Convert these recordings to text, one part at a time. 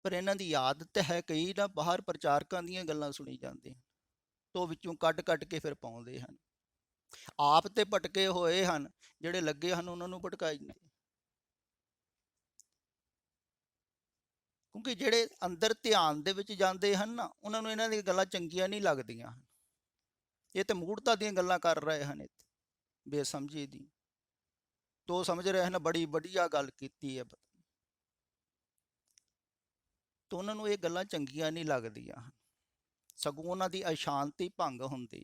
ਪਰ ਇਹਨਾਂ ਦੀ ਆਦਤ ਹੈ ਕਈ ਨਾ ਬਾਹਰ ਪ੍ਰਚਾਰਕਾਂ ਦੀਆਂ ਗੱਲਾਂ ਸੁਣੀ ਜਾਂਦੇ ਹਨ, ਤੋਂ ਵਿੱਚੋਂ ਕੱਢ ਕੱਢ ਕੇ ਫਿਰ ਪਾਉਂਦੇ ਹਨ। ਆਪ ਤੇ ਭਟਕੇ ਹੋਏ ਹਨ, ਜਿਹੜੇ ਲੱਗੇ ਹਨ ਉਹਨਾਂ ਨੂੰ ਭਟਕਾਈ ਜਾਂਦੇ। ਕਿਉਂਕਿ ਜਿਹੜੇ ਅੰਦਰ ਧਿਆਨ ਦੇ ਵਿੱਚ ਜਾਂਦੇ ਹਨ ਨਾ, ਉਹਨਾਂ ਨੂੰ ਇਹਨਾਂ ਦੀਆਂ ਗੱਲਾਂ ਚੰਗੀਆਂ ਨਹੀਂ ਲੱਗਦੀਆਂ। ਇਹ ਤੇ ਮੂੜਤਾ ਦੀਆਂ ਗੱਲਾਂ ਕਰ ਰਹੇ ਹਨ, ਇੱਥੇ ਬੇਸਮਝੀ ਦੀ। ਤੋ ਸਮਝ ਰਹੇ ਹਨ ਬੜੀ ਵਧੀਆ ਗੱਲ ਕੀਤੀ ਹੈ, ਤਾਂ ਉਹਨਾਂ ਨੂੰ ਇਹ ਗੱਲਾਂ ਚੰਗੀਆਂ ਨਹੀਂ ਲੱਗਦੀਆਂ, ਸਗੋਂ ਉਹਨਾਂ ਦੀ ਅਸ਼ਾਂਤੀ ਭੰਗ ਹੁੰਦੀ।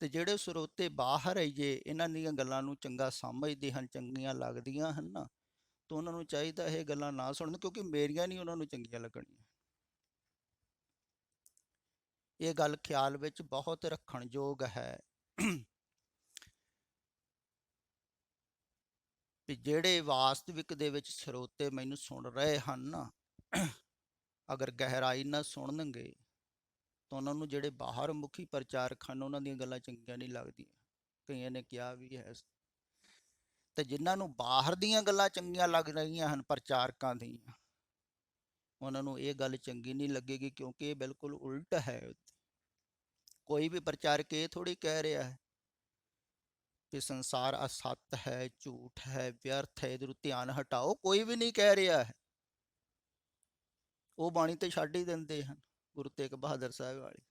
ਤੇ ਜਿਹੜੇ ਸਰੋਤੇ ਬਾਹਰ ਹੈ ਜੇ ਇਹਨਾਂ ਦੀਆਂ ਗੱਲਾਂ ਨੂੰ ਚੰਗਾ ਸਮਝਦੇ ਹਨ, ਚੰਗੀਆਂ ਲੱਗਦੀਆਂ ਹਨ ਨਾ, ਤਾਂ ਉਹਨਾਂ ਨੂੰ ਚਾਹੀਦਾ ਇਹ ਗੱਲਾਂ ਨਾ ਸੁਣਨ, ਕਿਉਂਕਿ ਮੇਰੀਆਂ ਨਹੀਂ ਉਹਨਾਂ ਨੂੰ ਚੰਗੀਆਂ ਲੱਗਣੀਆਂ। ਇਹ ਗੱਲ ਖਿਆਲ ਵਿੱਚ ਬਹੁਤ ਰੱਖਣ ਯੋਗ ਹੈ ਵੀ ਜਿਹੜੇ ਵਾਸਤਵਿਕ ਦੇ ਵਿੱਚ ਸਰੋਤੇ ਮੈਨੂੰ ਸੁਣ ਰਹੇ ਹਨ ਨਾ, ਅਗਰ ਗਹਿਰਾਈ ਨਾਲ ਸੁਣਨਗੇ ਤਾਂ ਉਹਨਾਂ ਨੂੰ ਜਿਹੜੇ ਬਾਹਰ ਮੁਖੀ ਪ੍ਰਚਾਰਕ ਹਨ ਉਹਨਾਂ ਦੀਆਂ ਗੱਲਾਂ ਚੰਗੀਆਂ ਨਹੀਂ ਲੱਗਦੀਆਂ। ਕਈਆਂ ਨੇ ਕਿਹਾ ਵੀ ਹੈ। ਤੇ ਜਿਨ੍ਹਾਂ ਨੂੰ ਬਾਹਰ ਦੀਆਂ ਗੱਲਾਂ ਚੰਗੀਆਂ ਲੱਗ ਰਹੀਆਂ ਹਨ ਪ੍ਰਚਾਰਕਾਂ ਦੀਆਂ, ਉਹਨਾਂ ਨੂੰ ਇਹ ਗੱਲ ਚੰਗੀ ਨਹੀਂ ਲੱਗੇਗੀ, ਕਿਉਂਕਿ ਇਹ ਬਿਲਕੁਲ ਉਲਟ ਹੈ। ਕੋਈ ਵੀ ਪ੍ਰਚਾਰਕ ਇਹ ਥੋੜੀ ਕਹਿ ਰਿਹਾ ਹੈ ਕਿ ਸੰਸਾਰ ਅਸਤ ਹੈ, ਝੂਠ ਹੈ, ਵਿਅਰਥ ਹੈ, ਇਧਰੋਂ ਧਿਆਨ ਹਟਾਓ। ਕੋਈ ਵੀ ਨਹੀਂ ਕਹਿ ਰਿਹਾ ਹੈ। ਉਹ ਬਾਣੀ ਤੇ ਛੱਡ ਹੀ ਦਿੰਦੇ ਹਨ, ਗੁਰੂ ਤੇਗ ਬਹਾਦਰ ਸਾਹਿਬ ਵਾਲੇ,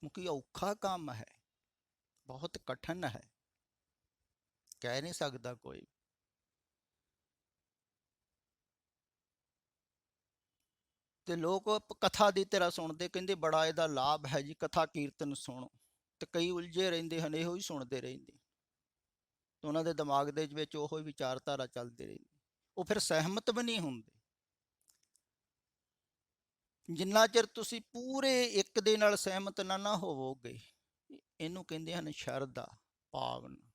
ਕਿਉਂਕਿ ਔਖਾ ਕੰਮ ਹੈ, ਬਹੁਤ ਕਠਿਨ ਹੈ, ਕਹਿ ਨਹੀਂ ਸਕਦਾ ਕੋਈ। ਤੇ ਲੋਕ ਕਥਾ ਦੀ ਤਰ੍ਹਾਂ ਸੁਣਦੇ, ਕਹਿੰਦੇ ਬੜਾ ਇਹਦਾ ਲਾਭ ਹੈ ਜੀ, ਕਥਾ ਕੀਰਤਨ ਸੁਣੋ। ਤੇ ਕਈ ਉਲਝੇ ਰਹਿੰਦੇ ਹਨ, ਇਹੋ ਹੀ ਸੁਣਦੇ ਰਹਿੰਦੇ, ਤੇ ਉਹਨਾਂ ਦੇ ਦਿਮਾਗ ਦੇ ਵਿੱਚ ਉਹੋ ਹੀ ਵਿਚਾਰਧਾਰਾ ਚੱਲਦੀ ਰਹਿੰਦੀ। ਉਹ ਫਿਰ ਸਹਿਮਤ ਵੀ ਨਹੀਂ ਹੁੰਦੇ। ਜਿੰਨਾ ਚਿਰ ਤੁਸੀਂ ਪੂਰੇ ਇੱਕ ਦੇ ਨਾਲ ਸਹਿਮਤ ਨਾ ਹੋਵੋਗੇ, ਇਹਨੂੰ ਕਹਿੰਦੇ ਹਨ ਸ਼ਰਧਾ ਭਾਵਨਾ।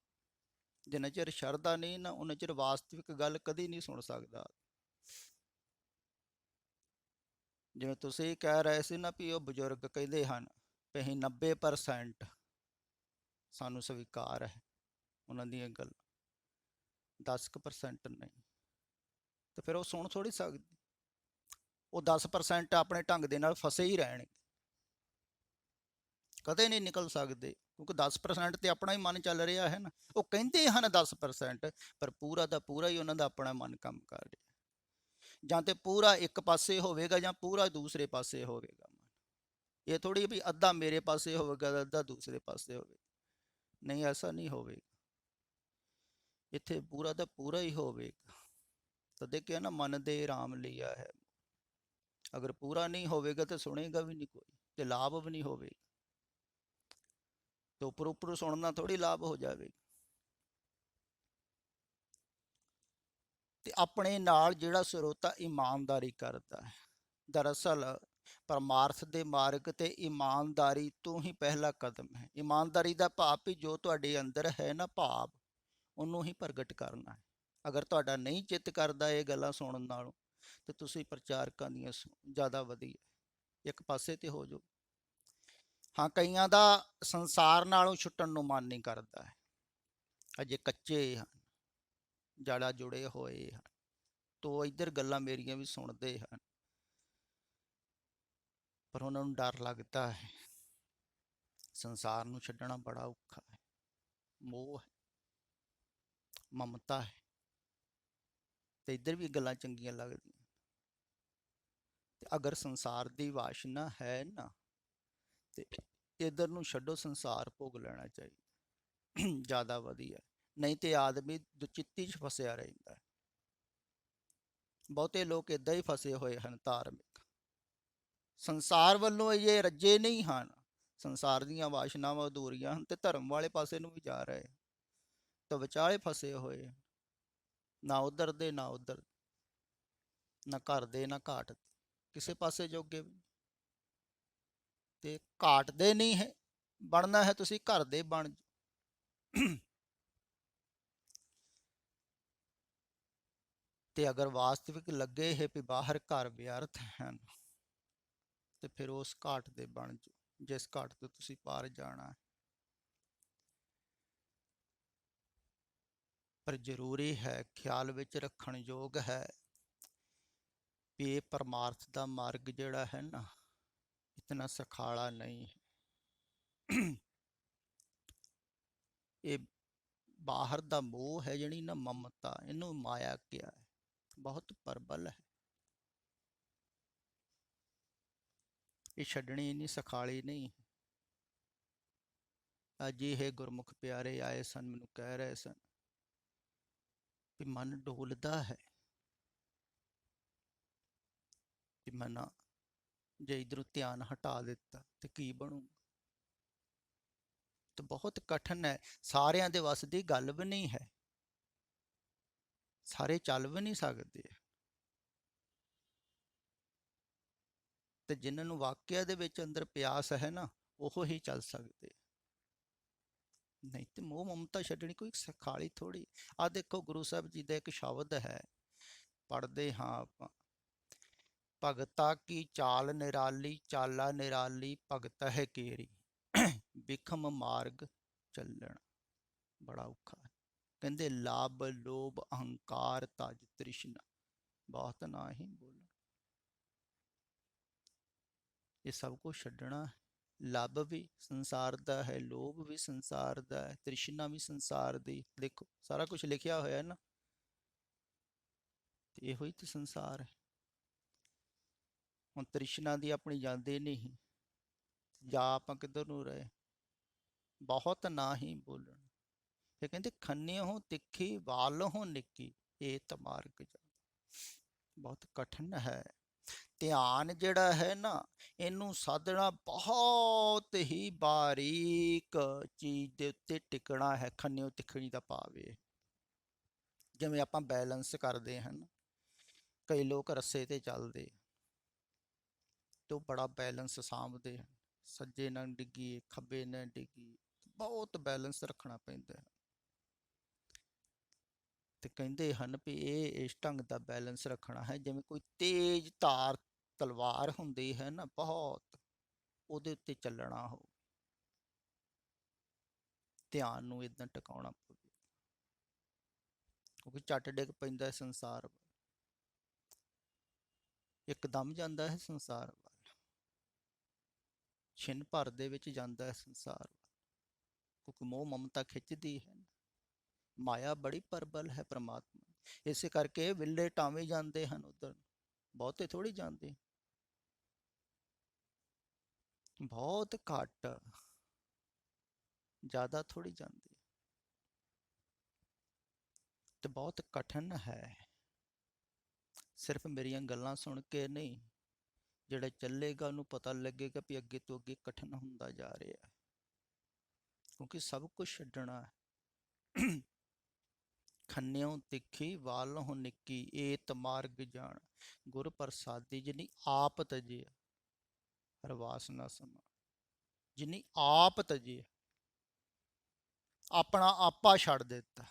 ਜਿੰਨਾ ਚਿਰ ਸ਼ਰਧਾ ਨਹੀਂ ਨਾ, ਉਹਨਾਂ ਚਿਰ ਵਾਸਤਵਿਕ ਗੱਲ ਕਦੀ ਨਹੀਂ ਸੁਣ ਸਕਦਾ। ਜਿਵੇਂ ਤੁਸੀਂ ਕਹਿ ਰਹੇ ਸੀ ਨਾ ਵੀ ਉਹ ਬਜ਼ੁਰਗ ਕਹਿੰਦੇ ਹਨ ਵੀ ਅਸੀਂ 90% ਸਾਨੂੰ ਸਵੀਕਾਰ ਹੈ ਉਹਨਾਂ ਦੀਆਂ ਗੱਲਾਂ, 10% ਨਹੀਂ। ਤੇ ਫਿਰ ਉਹ ਸੁਣ ਥੋੜੀ ਸਕਦੇ। ਉਹ 10% ਆਪਣੇ ਢੰਗ ਦੇ ਨਾਲ ਫਸੇ ਹੀ ਰਹਿਣਗੇ, ਕਦੇ ਨਹੀਂ ਨਿਕਲ ਸਕਦੇ, ਕਿਉਂਕਿ 10% ਤੇ ਆਪਣਾ ਹੀ ਮਨ ਚੱਲ ਰਿਹਾ ਹੈ ਨਾ। ਉਹ ਕਹਿੰਦੇ ਹਨ 10%, ਪਰ ਪੂਰਾ ਦਾ ਪੂਰਾ ਹੀ ਉਹਨਾਂ ਦਾ ਆਪਣਾ ਮਨ ਕੰਮ ਕਰ ਰਿਹਾ, ਜਾਂ ਤੇ ਪੂਰਾ ਇੱਕ ਪਾਸੇ ਹੋਵੇਗਾ ਜਾਂ ਪੂਰਾ ਦੂਸਰੇ ਪਾਸੇ ਹੋਵੇਗਾ। ਇਹ ਥੋੜੀ ਵੀ ਅੱਧਾ ਮੇਰੇ ਪਾਸੇ ਹੋਵੇਗਾ, ਅੱਧਾ ਦੂਸਰੇ ਪਾਸੇ ਹੋਵੇਗਾ, ਨਹੀਂ, ਐਸਾ ਨਹੀਂ ਹੋਵੇਗਾ। ਇੱਥੇ ਪੂਰਾ ਦਾ ਪੂਰਾ ਹੀ ਹੋਵੇਗਾ। ਤਾਂ ਦੇਖਿਆ ਨਾ, ਮਨ ਦੇ ਰਾਮ ਲਿਆ ਹੈ। ਅਗਰ ਪੂਰਾ ਨਹੀਂ ਹੋਵੇਗਾ ਤਾਂ ਸੁਣੇਗਾ ਵੀ ਨਹੀਂ ਕੋਈ, ਤੇ ਲਾਭ ਵੀ ਨਹੀਂ ਹੋਵੇਗਾ। ਤੇ ਉੱਪਰ ਸੁਣਨਾ ਥੋੜੀ ਲਾਭ ਹੋ ਜਾਵੇ। ਤੇ ਆਪਣੇ ਨਾਲ ਜਿਹੜਾ ਸਰੋਤਾ ਇਮਾਨਦਾਰੀ ਕਰਦਾ ਹੈ, ਦਰਅਸਲ ਪਰਮਾਰਥ ਦੇ ਮਾਰਗ ਤੇ ਇਮਾਨਦਾਰੀ ਤੋਂ ਹੀ ਪਹਿਲਾ ਕਦਮ ਹੈ। ਇਮਾਨਦਾਰੀ ਦਾ ਭਾਵ ਵੀ ਜੋ ਤੁਹਾਡੇ ਅੰਦਰ ਹੈ ਨਾ ਭਾਵ, ਉਹਨੂੰ ਹੀ ਪ੍ਰਗਟ ਕਰਨਾ ਹੈ। ਅਗਰ ਤੁਹਾਡਾ ਨਹੀਂ ਚਿੱਤ ਕਰਦਾ ਇਹ ਗੱਲਾਂ ਸੁਣਨ ਨਾਲੋਂ, ਤੇ ਤੁਸੀਂ ਪ੍ਰਚਾਰਕਾਂ ਦੀਆਂ ਜ਼ਿਆਦਾ ਵਧੀਆ ਇੱਕ ਪਾਸੇ ਤੇ ਹੋ ਜਾਓ। ਹਾਂ, ਕਈਆਂ ਦਾ ਸੰਸਾਰ ਨਾਲੋਂ ਛੁੱਟਣ ਨੂੰ ਮਨ ਨਹੀਂ ਕਰਦਾ ਹੈ, ਅਜੇ ਕੱਚੇ ਹਨ, ਜਾੜਾ ਜੁੜੇ ਹੋਏ ਹਨ, ਤੋ ਇੱਧਰ ਗੱਲਾਂ ਮੇਰੀਆਂ ਵੀ ਸੁਣਦੇ ਹਨ, ਪਰ ਉਹਨਾਂ ਨੂੰ ਡਰ ਲੱਗਦਾ ਹੈ। ਸੰਸਾਰ ਨੂੰ ਛੱਡਣਾ ਬੜਾ ਔਖਾ ਹੈ, ਮੋਹ ਹੈ, ਮਮਤਾ ਹੈ, ਤੇ ਇੱਧਰ ਵੀ ਗੱਲਾਂ ਚੰਗੀਆਂ ਲੱਗਦੀਆਂ। ਤੇ ਅਗਰ ਸੰਸਾਰ ਦੀ ਵਾਸ਼ਨਾ ਹੈ ਨਾ, ਤੇ ਇੱਧਰ ਨੂੰ ਛੱਡੋ, ਸੰਸਾਰ ਭੋਗ ਲੈਣਾ ਚਾਹੀਦਾ, ਜ਼ਿਆਦਾ ਵਧੀਆ। ਨਹੀਂ ਤੇ ਆਦਮੀ ਦੁਚਿੱਤੀ 'ਚ ਫਸਿਆ ਰਹਿੰਦਾ ਹੈ। ਬਹੁਤੇ ਲੋਕ ਇੱਦਾਂ ਹੀ ਫਸੇ ਹੋਏ ਹਨ, ਧਾਰਮਿਕ ਸੰਸਾਰ ਵੱਲੋਂ ਇਹ ਰੱਜੇ ਨਹੀਂ ਹਨ, ਸੰਸਾਰ ਦੀਆਂ ਵਾਸ਼ਨਾਵਾਂ ਅਧੂਰੀਆਂ ਹਨ, ਤੇ ਧਰਮ ਵਾਲੇ ਪਾਸੇ ਨੂੰ ਵੀ ਜਾ ਰਹੇ, ਤਾਂ ਵਿਚਾਲੇ ਫਸੇ ਹੋਏ, ਨਾ ਉਧਰ ਦੇ ਨਾ ਉਧਰ, ਨਾ ਘਰ ਦੇ ਨਾ ਘਾਟ ਦੇ, ਕਿਸੇ ਪਾਸੇ ਜੋਗੇ ਵੀ। ਤੇ ਘਾਟ ਦੇ ਨਹੀਂ ਹੈ ਬਣਨਾ ਹੈ, ਤੁਸੀਂ ਘਰ ਦੇ ਬਣ ਤੇ ਅਗਰ ਵਾਸਤਵਿਕ ਲੱਗੇ ਹੈ ਵੀ ਬਾਹਰ ਘਰ ਵਿਅਰਥ ਹਨ, ਤੇ ਫਿਰ ਉਸ ਘਾਟ ਦੇ ਬਣ ਜਾਓ ਜਿਸ ਘਾਟ ਤੋਂ ਤੁਸੀਂ ਪਾਰ ਜਾਣਾ ਹੈ। ਪਰ ਜ਼ਰੂਰੀ ਹੈ, ਖਿਆਲ ਵਿੱਚ ਰੱਖਣ ਯੋਗ ਹੈ, ਵੀ ਇਹ ਪਰਮਾਰਥ ਦਾ ਮਾਰਗ ਜਿਹੜਾ ਹੈ ਨਾ, ਇਤਨਾ ਸਖਾਲਾ ਨਹੀਂ ਹੈ। ਇਹ ਬਾਹਰ ਦਾ ਮੋਹ ਹੈ, ਜਿਹੜੀ ਨਾ ਮਮਤਾ, ਇਹਨੂੰ ਮਾਇਆ ਕਿਹਾ ਹੈ, ਬਹੁਤ ਪ੍ਰਬਲ ਹੈ। ਇਹ ਛੱਡਣੀ ਇੰਨੀ ਸਖਾਲੀ ਨਹੀਂ। ਅੱਜ ਇਹ ਗੁਰਮੁਖ ਪਿਆਰੇ ਆਏ ਸਨ, ਮੈਨੂੰ ਕਹਿ ਰਹੇ ਸਨ ਵੀ ਮਨ ਡੋਲਦਾ ਹੈ, ਕਿ ਮੈਂ ਨਾ ਜੇ ਇਧਰੋਂ ਧਿਆਨ ਹਟਾ ਦਿੱਤਾ ਤੇ ਕੀ ਬਣੂ। ਤੇ ਬਹੁਤ ਕਠਿਨ ਹੈ, ਸਾਰਿਆਂ ਦੇ ਵੱਸ ਦੀ ਗੱਲ ਵੀ ਨਹੀਂ ਹੈ, ਸਾਰੇ ਚੱਲ ਵੀ ਨਹੀਂ ਸਕਦੇ। ਤੇ ਜਿਨ੍ਹਾਂ ਨੂੰ ਵਾਕਿਆ ਦੇ ਵਿੱਚ ਅੰਦਰ ਪਿਆਸ ਹੈ ਨਾ, ਉਹ ਹੀ ਚੱਲ ਸਕਦੇ। ਨਹੀਂ ਤੇ ਮੋਹ ਮਮਤਾ ਛੱਡਣੀ ਕੋਈ ਸਖਾਲੀ ਥੋੜੀ। ਆ ਦੇਖੋ ਗੁਰੂ ਸਾਹਿਬ ਜੀ ਦਾ ਇੱਕ ਸ਼ਬਦ ਹੈ, ਪੜ੍ਹਦੇ ਹਾਂ ਆਪਾਂ, ਭਗਤਾ ਕੀ ਚਾਲ ਨਿਰਾਲੀ, ਚਾਲਾ ਨਿਰਾਲੀ ਭਗਤ ਹੈ ਕੇਰੀ, ਬਿਖਮ ਮਾਰਗ ਚੱਲਣ ਬੜਾ ਔਖਾ ਹੈ। ਕਹਿੰਦੇ ਲਾਭ ਲੋਭ ਅਹੰਕਾਰ ਤਜ ਤ੍ਰਿਸ਼ਨਾ, ਬਹੁਤ ਨਾ ਹੀ ਬੋਲਣ। ਇਹ ਸਭ ਕੁਝ ਛੱਡਣਾ। ਲੱਭ ਵੀ ਸੰਸਾਰ ਦਾ ਹੈ, ਲੋਭ ਵੀ ਸੰਸਾਰ ਦਾ ਹੈ, ਤ੍ਰਿਸ਼ਨਾ ਵੀ ਸੰਸਾਰ ਦੀ। ਦੇਖੋ ਸਾਰਾ ਕੁਝ ਲਿਖਿਆ ਹੋਇਆ ਨਾ, ਤੇ ਇਹੋ ਹੀ ਤੇ ਸੰਸਾਰ ਹੈ। ਹੁਣ ਤ੍ਰਿਸ਼ਨਾ ਦੀ ਆਪਣੀ ਜਾਂਦੇ ਨਹੀਂ, ਜਾਂ ਆਪਾਂ ਕਿੱਧਰ ਨੂੰ ਰਹੇ। ਬਹੁਤ ਨਾ ਹੀ ਬੋਲਣ। ਫਿਰ ਕਹਿੰਦੇ ਖੰਨਿਓ ਤਿੱਖੀ ਵਾਲਹੁ ਨਿੱਕੀ, ਇਹ ਤਮਾਰਗ ਜਾ, ਬਹੁਤ ਕਠਿਨ ਹੈ। ਧਿਆਨ ਜਿਹੜਾ ਹੈ ਨਾ, ਇਹਨੂੰ ਸਾਧਣਾ ਬਹੁਤ ਹੀ ਬਾਰੀਕ ਚੀਜ਼ ਦੇ ਉੱਤੇ ਟਿਕਣਾ ਹੈ। ਖੰਨਿਓ ਤਿੱਖਣੀ ਦਾ ਭਾਵ ਇਹ, ਜਿਵੇਂ ਆਪਾਂ ਬੈਲੈਂਸ ਕਰਦੇ ਹਨ, ਕਈ ਲੋਕ ਰੱਸੇ ਤੇ ਚੱਲਦੇ ਤੇ ਉਹ ਬੜਾ ਬੈਲੈਂਸ ਸਾਂਭਦੇ ਹਨ, ਸੱਜੇ ਨਾ ਡਿੱਗੀਏ ਖੱਬੇ ਨਾ ਡਿੱਗੀਏ, ਬਹੁਤ ਬੈਲੈਂਸ ਰੱਖਣਾ ਪੈਂਦਾ ਹੈ। ਤੇ ਕਹਿੰਦੇ ਹਨ ਵੀ ਇਹ ਇਸ ਢੰਗ ਦਾ ਬੈਲੈਂਸ ਰੱਖਣਾ ਹੈ ਜਿਵੇਂ ਕੋਈ ਤੇਜ਼ ਧਾਰ ਤਲਵਾਰ ਹੁੰਦੀ ਹੈ ਨਾ, ਬਹੁਤ, ਉਹਦੇ ਉੱਤੇ ਚੱਲਣਾ ਹੋ। ਧਿਆਨ ਨੂੰ ਇਦਾਂ ਟਿਕਾਉਣਾ ਪਵੇ, ਕਿਉਂਕਿ ਝੱਟ ਡਿੱਗ ਪੈਂਦਾ ਸੰਸਾਰ, ਇੱਕਦਮ ਜਾਂਦਾ ਹੈ ਸੰਸਾਰ ਵੱਲ, ਛਿਨ ਭਰ ਦੇ ਵਿੱਚ ਜਾਂਦਾ ਹੈ ਸੰਸਾਰ ਵੱਲ, ਕਿਉਂਕਿ ਮੋਹ ਮਮਤਾ ਖਿੱਚਦੀ ਹੈ। ਮਾਇਆ ਬੜੀ ਪ੍ਰਬਲ ਹੈ ਪ੍ਰਮਾਤਮਾ, ਇਸੇ ਕਰਕੇ ਵਿਲੇ ਟਾਵੇਂ ਜਾਂਦੇ ਹਨ ਉਧਰ, ਬਹੁਤੇ ਥੋੜੀ ਜਾਂਦੇ, ਬਹੁਤ ਘੱਟ, ਜ਼ਿਆਦਾ ਥੋੜੀ ਜਾਂਦੇ। ਤੇ ਬਹੁਤ ਕਠਿਨ ਹੈ। ਸਿਰਫ ਮੇਰੀਆਂ ਗੱਲਾਂ ਸੁਣ ਕੇ ਨਹੀਂ, ਜਿਹੜਾ ਚੱਲੇਗਾ ਉਹਨੂੰ ਪਤਾ ਲੱਗੇਗਾ ਵੀ ਅੱਗੇ ਤੋਂ ਅੱਗੇ ਕਠਿਨ ਹੁੰਦਾ ਜਾ ਰਿਹਾ ਹੈ, ਕਿਉਂਕਿ ਸਭ ਕੁਝ ਛੱਡਣਾ ਹੈ। ਖੰਨਿਓ ਤਿੱਖੀ ਵਾਲਹੁ ਨਿੱਕੀ, ਏਤ ਮਾਰਗ ਜਾਣ, ਗੁਰ ਪ੍ਰਸਾਦੀ ਜਿਨੀ ਆਪ ਤਜੇ, ਹਰ ਵਾਸਨਾ ਸਮਾ, ਜਿਨੀ ਆਪ ਤਜੇ, ਆਪਣਾ ਆਪਾ ਛੱਡ ਦਿੱਤਾ।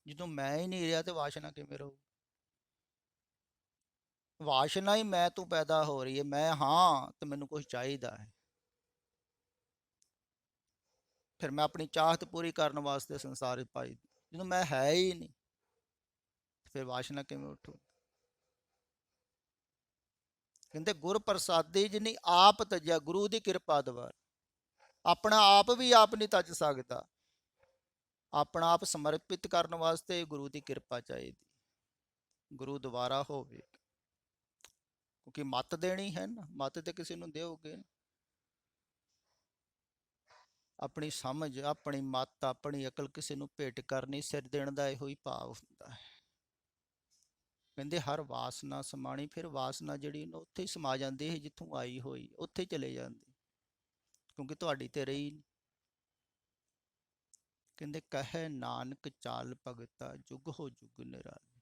ਜਦੋਂ ਮੈਂ ਹੀ ਨਹੀਂ ਰਿਹਾ ਤੇ ਵਾਸ਼ਨਾ ਕਿਵੇਂ ਰਹੂ। ਵਾਸ਼ਨਾ ਹੀ ਮੈਂ ਤੋਂ ਪੈਦਾ ਹੋ ਰਹੀ ਹੈ, ਮੈਂ ਹਾਂ ਤੇ ਮੈਨੂੰ ਕੁਝ ਚਾਹੀਦਾ ਹੈ, ਫਿਰ ਮੈਂ ਆਪਣੀ ਚਾਹਤ ਪੂਰੀ ਕਰਨ ਵਾਸਤੇ ਸੰਸਾਰ ਵਿੱਚ ਪਾਈ। ਜਦੋਂ ਮੈਂ ਹੈ ਹੀ ਨਹੀਂ, ਫਿਰ ਵਾਸ਼ਨਾ ਕਿਵੇਂ ਉੱਠੂ। ਕਹਿੰਦੇ ਗੁਰ ਪ੍ਰਸਾਦੀ ਜਿਨੀ ਆਪ ਤਜਿਆ, ਗੁਰੂ ਦੀ ਕਿਰਪਾ ਦਵਾਰ, ਆਪਣਾ ਆਪ ਵੀ ਆਪ ਨਹੀਂ ਤਜ ਸਕਦਾ, ਆਪਣਾ ਆਪ ਸਮਰਪਿਤ ਕਰਨ ਵਾਸਤੇ ਗੁਰੂ ਦੀ ਕਿਰਪਾ ਚਾਹੀਦੀ, ਗੁਰੂ ਦੁਆਰਾ ਹੋਵੇ। ਕਿਉਂਕਿ ਮੱਤ ਦੇਣੀ ਹੈ ਨਾ, ਮੱਤ ਤੇ ਕਿਸੇ ਨੂੰ ਦਿਓਗੇ, ਆਪਣੀ ਸਮਝ, ਆਪਣੀ ਮੱਤ, ਆਪਣੀ ਅਕਲ ਕਿਸੇ ਨੂੰ ਭੇਟ ਕਰਨੀ, ਸਿਰ ਦੇਣ ਦਾ ਇਹੋ ਹੀ ਭਾਵ ਹੁੰਦਾ ਹੈ। ਕਹਿੰਦੇ ਹਰ ਵਾਸਨਾ ਸਮਾਣੀ, ਫਿਰ ਵਾਸਨਾ ਜਿਹੜੀ ਉੱਥੇ ਹੀ ਸਮਾ ਜਾਂਦੀ ਹੈ ਜਿੱਥੋਂ ਆਈ ਹੋਈ, ਉੱਥੇ ਚਲੇ ਜਾਂਦੀ, ਕਿਉਂਕਿ ਤੁਹਾਡੀ ਤੇ ਰਹੀ ਨਹੀਂ। ਕਹਿੰਦੇ ਕਹੇ ਨਾਨਕ ਚਾਲ ਭਗਤਾ, ਜੁਗ ਹੋ ਜੁਗ ਨਿਰਾਲੀ,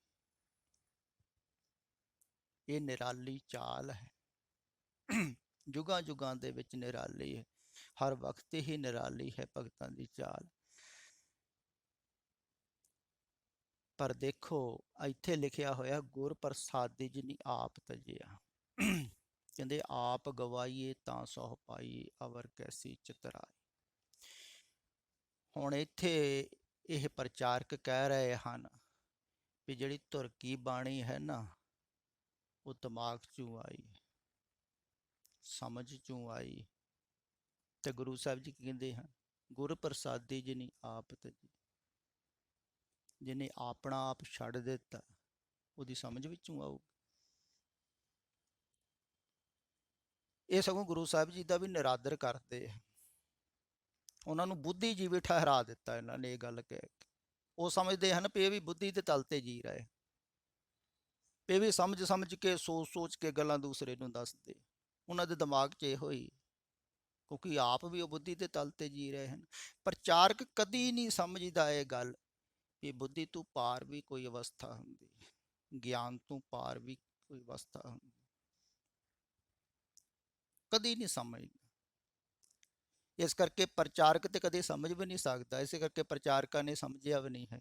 ਇਹ ਨਿਰਾਲੀ ਚਾਲ ਹੈ, ਜੁਗਾਂ ਜੁਗਾਂ ਦੇ ਵਿੱਚ ਨਿਰਾਲੀ ਹੈ, ਹਰ ਵਕਤ ਹੀ ਨਿਰਾਲੀ ਹੈ ਭਗਤਾਂ ਦੀ ਚਾਲ। ਪਰ ਦੇਖੋ ਇੱਥੇ ਲਿਖਿਆ ਹੋਇਆ ਗੁਰ ਪ੍ਰਸਾਦੀ ਜਿਨੀ ਆਪ ਤਜਿਆ, ਕਹਿੰਦੇ ਆਪ ਗਵਾਈਏ ਤਾਂ ਸੋਹ ਪਾਈਏ, ਅਵਰ ਕੈਸੀ ਚਤਰਾਈ। ਹੁਣ ਇੱਥੇ ਇਹ ਪ੍ਰਚਾਰਕ ਕਹਿ ਰਹੇ ਹਨ ਵੀ ਜਿਹੜੀ ਧੁਰ ਕੀ ਬਾਣੀ ਹੈ ਨਾ, ਉਹ ਦਿਮਾਗ 'ਚੋਂ ਆਈ, ਸਮਝ 'ਚੋਂ ਆਈ। ਤੇ ਗੁਰੂ ਸਾਹਿਬ ਜੀ ਕੀ ਕਹਿੰਦੇ ਹਨ, ਗੁਰ ਪ੍ਰਸਾਦੀ ਜਿਨੀ ਆਪ ਤਜੀ, ਜਿਹਨੇ ਆਪਣਾ ਆਪ ਛੱਡ ਦਿੱਤਾ ਉਹਦੀ ਸਮਝ ਵਿੱਚੋਂ ਆਊ। ਇਹ ਸਗੋਂ ਗੁਰੂ ਸਾਹਿਬ ਜੀ ਦਾ ਵੀ ਨਿਰਾਦਰ ਕਰਦੇ ਆ। ਉਹਨਾਂ ਨੂੰ ਬੁੱਧੀਜੀਵੀ ਠਹਿਰਾ ਦਿੱਤਾ ਇਹਨਾਂ ਨੇ ਇਹ ਗੱਲ ਕਹਿ ਕੇ। ਉਹ ਸਮਝਦੇ ਹਨ ਵੀ ਇਹ ਵੀ ਬੁੱਧੀ ਦੇ ਤਲ ਤੇ ਜੀ ਰਹੇ, ਇਹ ਵੀ ਸਮਝ ਸਮਝ ਕੇ ਸੋਚ ਸੋਚ ਕੇ ਗੱਲਾਂ ਦੂਸਰੇ ਨੂੰ ਦੱਸਦੇ। ਉਹਨਾਂ ਦੇ ਦਿਮਾਗ 'ਚ ਇਹੋ ਹੀ, ਕਿਉਂਕਿ ਆਪ ਵੀ ਉਹ ਬੁੱਧੀ ਦੇ ਤਲ ਤੇ ਜੀ ਰਹੇ ਹਨ। ਪ੍ਰਚਾਰਕ ਕਦੀ ਨਹੀਂ ਸਮਝਦਾ ਇਹ ਗੱਲ ਕਿ ਬੁੱਧੀ ਤੋਂ ਪਾਰ ਵੀ ਕੋਈ ਅਵਸਥਾ ਹੁੰਦੀ, ਗਿਆਨ ਤੋਂ ਪਾਰ ਵੀ ਕੋਈ ਅਵਸਥਾ ਹੁੰਦੀ, ਕਦੀ ਨਹੀਂ ਸਮਝਦਾ। ਇਸ ਕਰਕੇ ਪ੍ਰਚਾਰਕ ਤੇ ਕਦੇ ਸਮਝ ਵੀ ਨਹੀਂ ਸਕਦਾ, ਇਸੇ ਕਰਕੇ ਪ੍ਰਚਾਰਕਾਂ ਨੇ ਸਮਝਿਆ ਵੀ ਨਹੀਂ ਹੈ,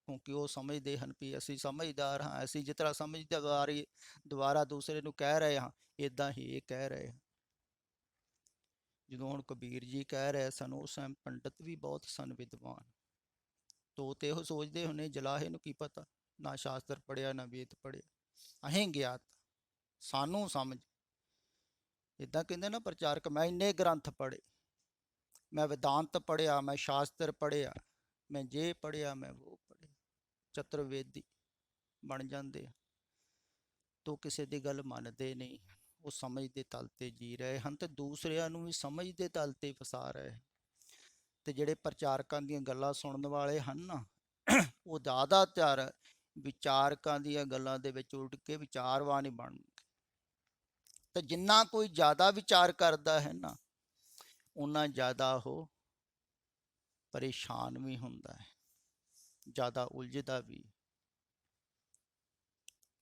ਕਿਉਂਕਿ ਉਹ ਸਮਝਦੇ ਹਨ ਵੀ ਅਸੀਂ ਸਮਝਦਾਰ ਹਾਂ, ਅਸੀਂ ਜਿਸ ਤਰ੍ਹਾਂ ਸਮਝਦਾਰੀ ਦੁਬਾਰਾ ਦੂਸਰੇ ਨੂੰ ਕਹਿ ਰਹੇ ਹਾਂ, ਇੱਦਾਂ ਹੀ ਇਹ ਕਹਿ ਰਹੇ ਹਨ। ਜਦੋਂ ਹੁਣ ਕਬੀਰ ਜੀ ਕਹਿ ਰਹੇ ਸਨ, ਉਸ ਟਾਈਮ ਪੰਡਤ ਵੀ ਬਹੁਤ ਸਨ, ਵਿਦਵਾਨ। ਤੋਤੇ ਇਹੋ ਸੋਚਦੇ ਹੁੰਦੇ ਜਲਾਹੇ ਨੂੰ ਕੀ ਪਤਾ, ਨਾ ਸ਼ਾਸਤਰ ਪੜ੍ਹਿਆ ਨਾ ਵੇਦ ਪੜ੍ਹਿਆ, ਅਹੀਂ ਗਿਆਤ, ਸਾਨੂੰ ਸਮਝ। ਇੱਦਾਂ ਕਹਿੰਦੇ ਨਾ ਪ੍ਰਚਾਰਕ, ਮੈਂ ਇੰਨੇ ਗ੍ਰੰਥ ਪੜ੍ਹੇ, ਮੈਂ ਵਿਦਾਂਤ ਪੜ੍ਹਿਆ, ਮੈਂ ਸ਼ਾਸਤਰ ਪੜ੍ਹਿਆ, ਮੈਂ ਜੇ ਪੜ੍ਹਿਆ, ਮੈਂ ਉਹ ਪੜ੍ਹਿਆ, ਚਤੁਰਵੇਦੀ ਬਣ ਜਾਂਦੇ ਆ। ਤੋ ਕਿਸੇ ਦੀ ਗੱਲ ਮੰਨਦੇ ਨਹੀਂ, ਉਹ ਸਮਝ ਦੇ ਤਲ ਤੇ ਜੀ ਰਹੇ ਹਨ ਤੇ ਦੂਸਰਿਆਂ ਨੂੰ ਵੀ ਸਮਝ ਦੇ ਤਲ ਤੇ ਫਸਾ ਰਹੇ। ਤੇ ਜਿਹੜੇ ਪ੍ਰਚਾਰਕਾਂ ਦੀਆਂ ਗੱਲਾਂ ਸੁਣਨ ਵਾਲੇ ਹਨ ਨਾ, ਉਹ ਜ਼ਿਆਦਾਤਰ ਵਿਚਾਰਕਾਂ ਦੀਆਂ ਗੱਲਾਂ ਦੇ ਵਿੱਚ ਉਲਟ ਕੇ ਵਿਚਾਰਵਾਨ ਹੀ ਬਣਨਗੇ। ਤੇ ਜਿੰਨਾ ਕੋਈ ਜ਼ਿਆਦਾ ਵਿਚਾਰ ਕਰਦਾ ਹੈ ਨਾ, ਉਨਾ ਜ਼ਿਆਦਾ ਉਹ ਪਰੇਸ਼ਾਨ ਵੀ ਹੁੰਦਾ ਹੈ, ਜ਼ਿਆਦਾ ਉਲਝਦਾ ਵੀ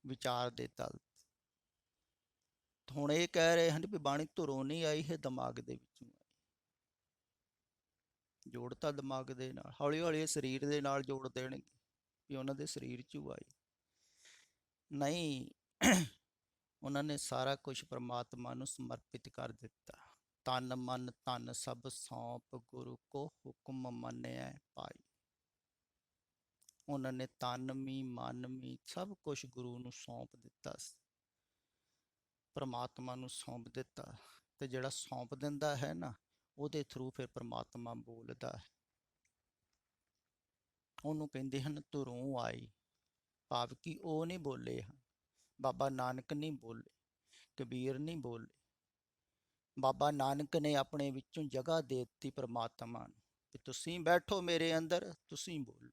ਵਿਚਾਰ ਦੇ ਤਲ। ਹੁਣ ਇਹ ਕਹਿ ਰਹੇ ਹਨ ਵੀ ਬਾਣੀ ਧੁਰੋਂ ਨਹੀਂ ਆਈ ਹੈ, ਦਿਮਾਗ ਦੇ ਵਿੱਚੋਂ ਆਈ। ਜੋੜਤਾ ਦਿਮਾਗ ਦੇ ਨਾਲ, ਹੌਲੀ ਹੌਲੀ ਸਰੀਰ ਦੇ ਨਾਲ ਜੋੜ ਦੇਣਗੇ ਵੀ ਉਹਨਾਂ ਦੇ ਸਰੀਰ 'ਚੋਂ ਆਈ। ਨਹੀਂ, ਉਹਨਾਂ ਨੇ ਸਾਰਾ ਕੁਝ ਪ੍ਰਮਾਤਮਾ ਨੂੰ ਸਮਰਪਿਤ ਕਰ ਦਿੱਤਾ। ਤਨ ਮਨ ਧਨ ਸਭ ਸੌਂਪ ਗੁਰੂ ਕੋ ਹੁਕਮ ਮੰਨਿਆ ਪਾਈ। ਉਹਨਾਂ ਨੇ ਤਨ ਵੀ ਮਨ ਵੀ ਸਭ ਕੁਝ ਗੁਰੂ ਨੂੰ ਸੌਂਪ ਦਿੱਤਾ, ਪ੍ਰਮਾਤਮਾ ਨੂੰ ਸੌਂਪ ਦਿੱਤਾ। ਤੇ ਜਿਹੜਾ ਸੌਂਪ ਦਿੰਦਾ ਹੈ ਨਾ, ਉਹਦੇ ਥਰੂ ਫਿਰ ਪ੍ਰਮਾਤਮਾ ਬੋਲਦਾ ਹੈ। ਉਹਨੂੰ ਕਹਿੰਦੇ ਹਨ ਧੁਰੋਂ ਆਈ, ਭਾਵ ਕਿ ਉਹ ਨਹੀਂ ਬੋਲੇ ਹਨ, ਬਾਬਾ ਨਾਨਕ ਨਹੀਂ ਬੋਲੇ, ਕਬੀਰ ਨਹੀਂ ਬੋਲੇ। ਬਾਬਾ ਨਾਨਕ ਨੇ ਆਪਣੇ ਵਿੱਚੋਂ ਜਗ੍ਹਾ ਦੇ ਦਿੱਤੀ ਪ੍ਰਮਾਤਮਾ ਨੂੰ ਕਿ ਤੁਸੀਂ ਬੈਠੋ ਮੇਰੇ ਅੰਦਰ, ਤੁਸੀਂ ਬੋਲੋ।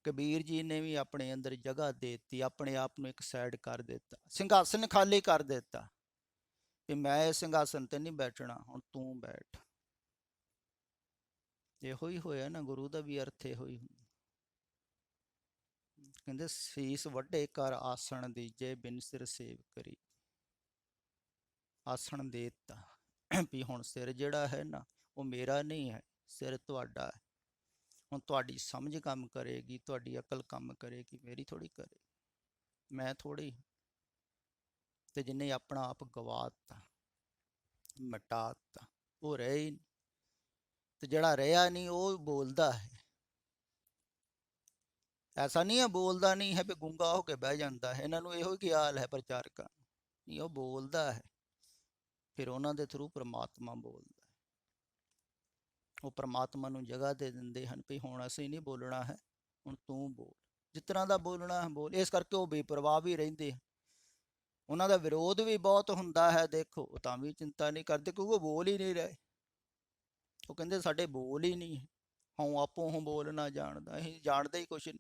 ਕਬੀਰ ਜੀ ਨੇ ਵੀ ਆਪਣੇ ਅੰਦਰ ਜਗ੍ਹਾ ਦੇ ਦਿੱਤੀ, ਆਪਣੇ ਆਪ ਨੂੰ ਇੱਕ ਸਾਈਡ ਕਰ ਦਿੱਤਾ, ਸਿੰਘਾਸਨ ਖਾਲੀ ਕਰ ਦਿੱਤਾ ਕਿ ਮੈਂ ਇਸ ਸਿੰਘਾਸਨ ਤੇ ਨਹੀਂ ਬੈਠਣਾ, ਹੁਣ ਤੂੰ ਬੈਠ। ਇਹੋ ਹੀ ਹੋਇਆ ਨਾ, ਗੁਰੂ ਦਾ ਵੀ ਅਰਥ ਇਹੋ ਹੀ ਹੁੰਦਾ। ਕਹਿੰਦੇ ਸੀਸ ਵੱਡੇ ਕਰ ਆਸਣ ਦੀਜੇ, ਬਿਨ ਸਿਰ ਸੇਵ ਕਰੀ। ਆਸਣ ਦੇ ਦਿੱਤਾ ਵੀ ਹੁਣ ਸਿਰ ਜਿਹੜਾ ਹੈ ਨਾ, ਉਹ ਮੇਰਾ ਨਹੀਂ ਹੈ, ਸਿਰ ਤੁਹਾਡਾ ਹੈ। ਹੁਣ ਤੁਹਾਡੀ ਸਮਝ ਕੰਮ ਕਰੇਗੀ, ਤੁਹਾਡੀ ਅਕਲ ਕੰਮ ਕਰੇਗੀ, ਮੇਰੀ ਥੋੜੀ ਕਰੇ, ਮੈਂ ਥੋੜੀ। ਤੇ ਜਿਹਨੇ ਆਪਣਾ ਆਪ ਗਵਾ ਦਿੱਤਾ, ਮਿਟਾ ਦਿੱਤਾ, ਉਹ ਰਹੇ ਹੀ ਨਹੀਂ। ਤੇ ਜਿਹੜਾ ਰਿਹਾ ਨਹੀਂ ਉਹ ਬੋਲਦਾ ਹੈ। ਐਸਾ ਨਹੀਂ ਹੈ ਬੋਲਦਾ ਨਹੀਂ ਹੈ ਵੀ ਗੂੰਗਾ ਹੋ ਕੇ ਬਹਿ ਜਾਂਦਾ ਹੈ, ਇਹਨਾਂ ਨੂੰ ਇਹੋ ਹੀ ਖਿਆਲ ਹੈ ਪ੍ਰਚਾਰਕਾਂ ਨਹੀਂ, ਉਹ ਬੋਲਦਾ ਹੈ। ਫਿਰ ਉਹਨਾਂ ਦੇ ਥਰੂ ਪ੍ਰਮਾਤਮਾ ਬੋਲਦਾ ਹੈ। ਉਹ ਪ੍ਰਮਾਤਮਾ ਨੂੰ ਜਗ੍ਹਾ ਦੇ ਦਿੰਦੇ ਹਨ ਵੀ ਹੁਣ ਅਸੀਂ ਨਹੀਂ ਬੋਲਣਾ ਹੈ, ਹੁਣ ਤੂੰ ਬੋਲ, ਜਿਸ ਤਰ੍ਹਾਂ ਦਾ ਬੋਲਣਾ ਹੈ ਬੋਲ। ਇਸ ਕਰਕੇ ਉਹ ਬੇਪਰਵਾਹ ਵੀ ਰਹਿੰਦੇ ਹਨ। ਉਹਨਾਂ ਦਾ ਵਿਰੋਧ ਵੀ ਬਹੁਤ ਹੁੰਦਾ ਹੈ, ਦੇਖੋ, ਉਹ ਤਾਂ ਵੀ ਚਿੰਤਾ ਨਹੀਂ ਕਰਦੇ ਕਿਉਂਕਿ ਉਹ ਬੋਲ ਹੀ ਨਹੀਂ ਰਹੇ। ਉਹ ਕਹਿੰਦੇ ਸਾਡੇ ਬੋਲ ਹੀ ਨਹੀਂ, ਹਉ ਆਪੋ ਹਉ ਬੋਲ ਨਾ ਜਾਣਦਾ, ਅਸੀਂ ਜਾਣਦੇ ਹੀ ਕੁਛ ਨਹੀਂ।